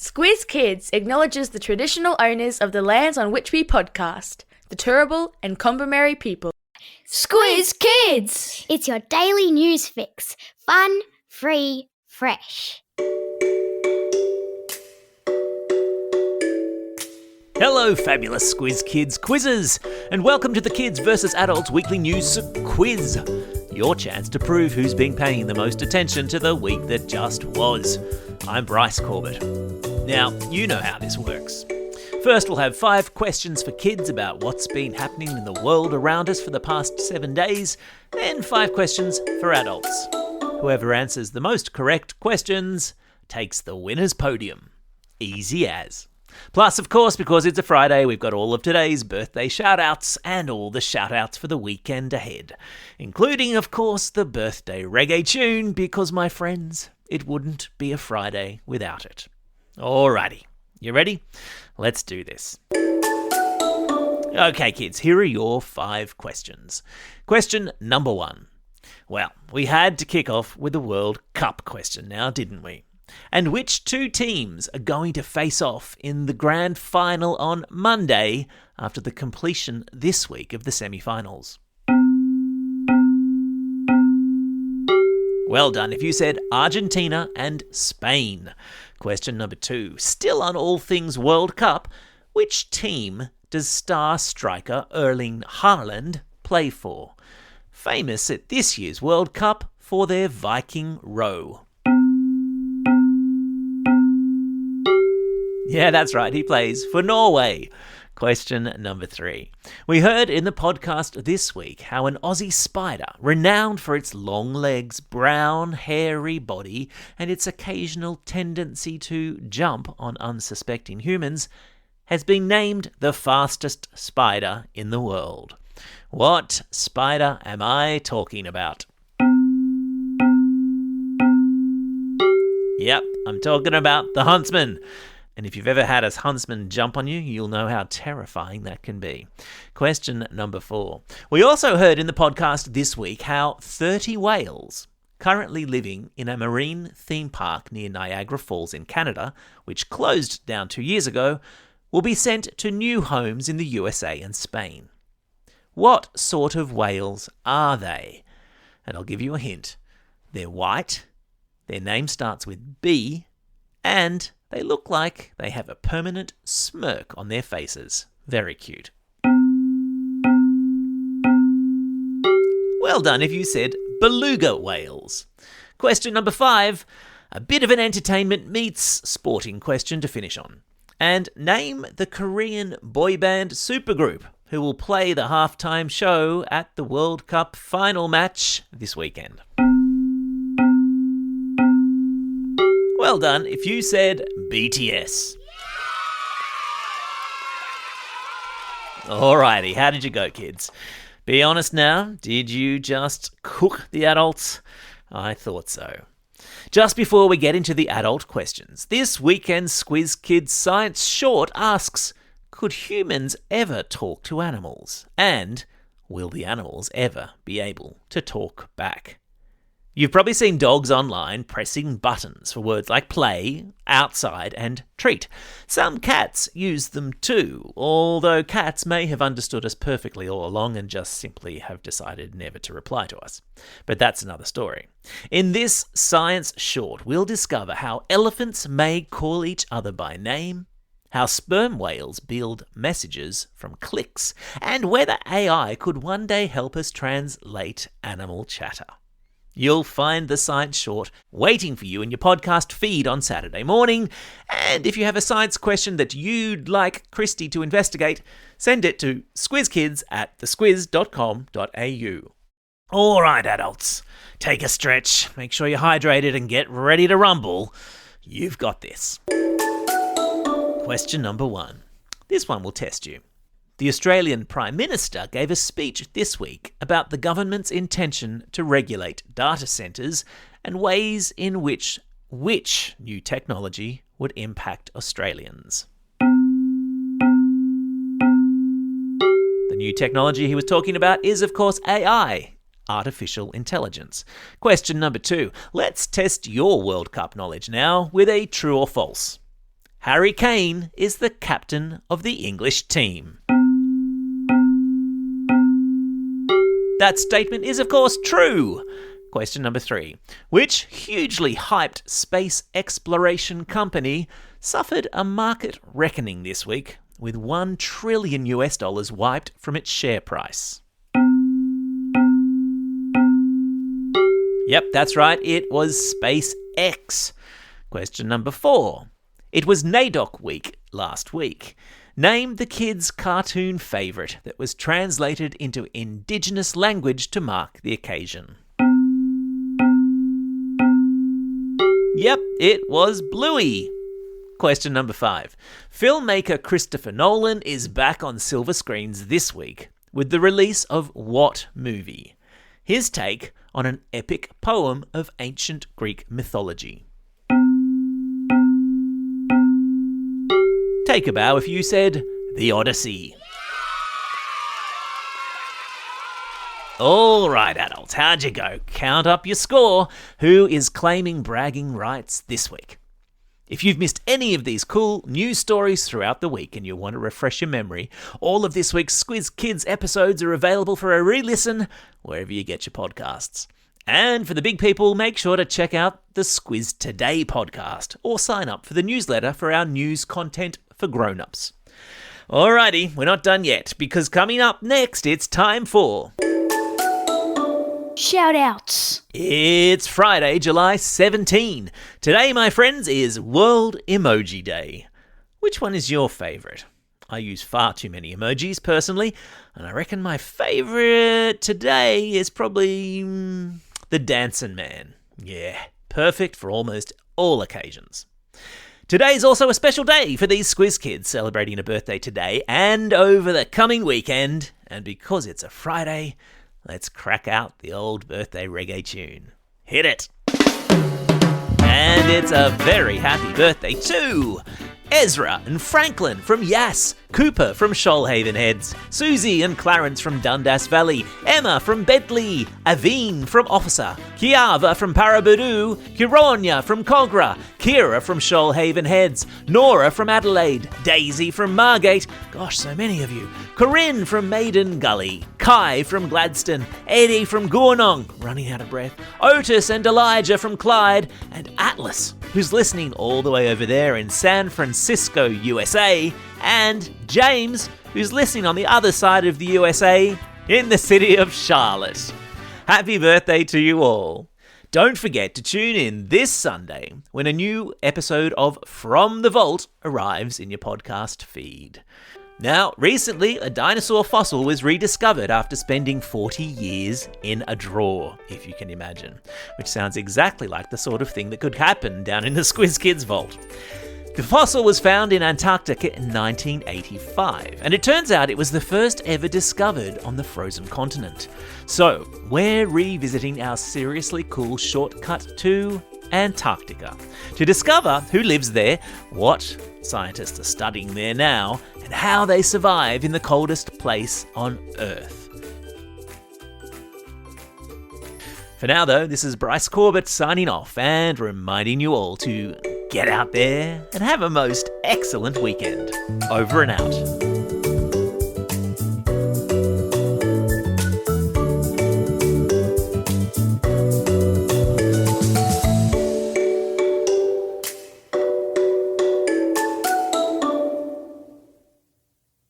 Squiz Kids acknowledges the traditional owners of the lands on which we podcast, the Turrbal and Kombumerri people. Squiz Kids! It's your daily news fix. Fun, free, fresh. Hello, fabulous Squiz Kids quizzes, and welcome to the Kids vs Adults Weekly News Quiz. Your chance to prove who's been paying the most attention to the week that just was. I'm Bryce Corbett. Now, you know how this works. First, we'll have 5 questions for kids about what's been happening in the world around us for the past 7 days, then 5 questions for adults. Whoever answers the most correct questions takes the winner's podium. Easy as. Plus, of course, because it's a Friday, we've got all of today's birthday shout-outs and all the shout-outs for the weekend ahead, including, of course, the birthday reggae tune, because, my friends, it wouldn't be a Friday without it. Alrighty, you ready? Let's do this. Okay, kids, here are your 5 questions. Question number 1. Well, we had to kick off with the World Cup question now, didn't we? And which 2 teams are going to face off in the grand final on Monday after the completion this week of the semi-finals? Well done if you said Argentina and Spain. Question number 2. Still on all things World Cup, which team does star striker Erling Haaland play for? Famous at this year's World Cup for their Viking row. Yeah, that's right, he plays for Norway. Question number 3. We heard in the podcast this week how an Aussie spider, renowned for its long legs, brown, hairy body, and its occasional tendency to jump on unsuspecting humans, has been named the fastest spider in the world. What spider am I talking about? Yep, I'm talking about the huntsman. And if you've ever had a huntsman jump on you, you'll know how terrifying that can be. Question number 4. We also heard in the podcast this week how 30 whales, currently living in a marine theme park near Niagara Falls in Canada, which closed down 2 years ago, will be sent to new homes in the USA and Spain. What sort of whales are they? And I'll give you a hint. They're white, their name starts with B, and they look like they have a permanent smirk on their faces. Very cute. Well done if you said beluga whales. Question number 5. A bit of an entertainment meets sporting question to finish on. And name the Korean boy band supergroup who will play the halftime show at the World Cup final match this weekend. Well done if you said BTS. Alrighty, how did you go, kids? Be honest now, did you just cook the adults? I thought so. Just before we get into the adult questions, this weekend's Squiz Kids Science Short asks, could humans ever talk to animals? And will the animals ever be able to talk back? You've probably seen dogs online pressing buttons for words like play, outside, and treat. Some cats use them too, although cats may have understood us perfectly all along and just simply have decided never to reply to us. But that's another story. In this science short, we'll discover how elephants may call each other by name, how sperm whales build messages from clicks, and whether AI could one day help us translate animal chatter. You'll find the Science Short waiting for you in your podcast feed on Saturday morning. And if you have a science question that you'd like Christy to investigate, send it to squizkids@thesquiz.com.au. All right, adults, take a stretch, make sure you're hydrated, and get ready to rumble. You've got this. Question number 1. This one will test you. The Australian Prime Minister gave a speech this week about the government's intention to regulate data centres and ways in which new technology would impact Australians. The new technology he was talking about is, of course, AI, artificial intelligence. Question number 2. Let's test your World Cup knowledge now with a true or false. Harry Kane is the captain of the English team. That statement is, of course, true. Question number 3. Which hugely hyped space exploration company suffered a market reckoning this week with $1 trillion wiped from its share price? Yep, that's right. It was SpaceX. Question number 4. It was NAIDOC week last week. Name the kids' cartoon favourite that was translated into Indigenous language to mark the occasion. Yep, it was Bluey. Question number 5. Filmmaker Christopher Nolan is back on silver screens this week with the release of what movie? His take on an epic poem of ancient Greek mythology. Take a bow if you said The Odyssey. All right, adults, how'd you go? Count up your score. Who is claiming bragging rights this week? If you've missed any of these cool news stories throughout the week and you want to refresh your memory, all of this week's Squiz Kids episodes are available for a re-listen wherever you get your podcasts. And for the big people, make sure to check out the Squiz Today podcast or sign up for the newsletter for our news content for grown-ups. Alrighty, we're not done yet, because coming up next, it's time for... Shout-outs. It's Friday, July 17. Today, my friends, is World Emoji Day. Which one is your favourite? I use far too many emojis, personally, and I reckon my favourite today is probably the Dancing Man. Yeah, perfect for almost all occasions. Today's also a special day for these Squiz Kids, celebrating a birthday today and over the coming weekend. And because it's a Friday, let's crack out the old birthday reggae tune. Hit it! And it's a very happy birthday to Ezra and Franklin from Yass, Cooper from Shoalhaven Heads, Susie and Clarence from Dundas Valley, Emma from Bentley, Aveen from Officer, Kiava from Parabudoo, Kironya from Cogra, Kira from Shoalhaven Heads, Nora from Adelaide, Daisy from Margate, gosh, so many of you, Corinne from Maiden Gully, Kai from Gladstone, Eddie from Goornong, running out of breath, Otis and Elijah from Clyde, and Atlas, who's listening all the way over there in San Francisco, USA, and James, who's listening on the other side of the USA in the city of Charlotte. Happy birthday to you all. Don't forget to tune in this Sunday when a new episode of From the Vault arrives in your podcast feed. Now, recently, a dinosaur fossil was rediscovered after spending 40 years in a drawer, if you can imagine, which sounds exactly like the sort of thing that could happen down in the Squiz Kids vault. The fossil was found in Antarctica in 1985, and it turns out it was the first ever discovered on the frozen continent. So, we're revisiting our seriously cool shortcut to Antarctica to discover who lives there, what scientists are studying there now, and how they survive in the coldest place on Earth. For now, though, this is Bryce Corbett signing off and reminding you all to get out there and have a most excellent weekend. Over and out.